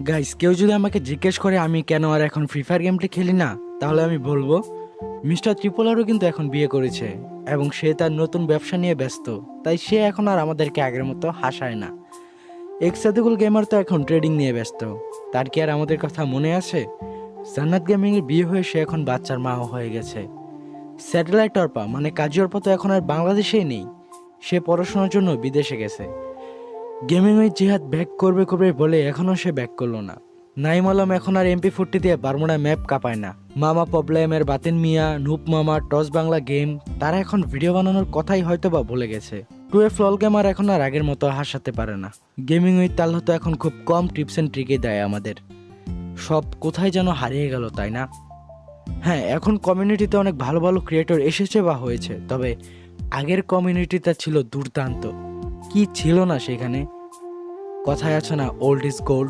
Guys, কেউ যদি আমাকে জিজ্ঞেস করে আমি কেন আর এখন ফ্রি ফায়ার গেমটি খেলি না, তাহলে আমি বলবো মিস্টার ত্রিপোলারও কিন্তু এখন বিয়ে করেছে এবং সে তার নতুন ব্যবসা নিয়ে ব্যস্ত। তাই সে এখন আর আমাদেরকে আগের মতো হাসায় না। এক্সাদুকুল গেমার তো এখন ট্রেডিং নিয়ে ব্যস্ত। তার কি আর আমাদের কথা মনে আছে? জান্নাত গেমিং এর বিয়ে হয়ে সে এখন বাচ্চার মাও হয়ে গেছে। স্যাটেলাইট অর্পা মানে কাজী অর্পা তো এখন আর বাংলাদেশেই নেই, সে পড়াশোনার জন্য বিদেশে গেছে। গেমিং ওই জিহাদ ব্যাক করবে করবে বলে এখনও সে ব্যাক করলো না। নাইম আলম এখন আর MP40 দিয়ে বারমুডা ম্যাপ কাঁপায় না। মামা প্রবলেমের বাতেন মিয়া, নুপ মামা, টস বাংলা গেম, তারা এখন ভিডিও বানানোর কথাই হয়তো বা ভুলে গেছে। টুয়েলভ লল গেমার এখন আর আগের মতো হাসাতে পারে না। গেমিং উইথ তাল্লা তো এখন খুব কম টিপস অ্যান্ড ট্রিকে দেয় আমাদের। সব কোথায় যেন হারিয়ে গেল, তাই না? হ্যাঁ, এখন কমিউনিটিতে অনেক ভালো ভালো ক্রিয়েটর এসেছে বা হয়েছে, তবে আগের কমিউনিটিটা ছিল দুর্দান্ত। কি ছিল না সেখানে? কথায় আছে না, ওল্ড ইজ গোল্ড।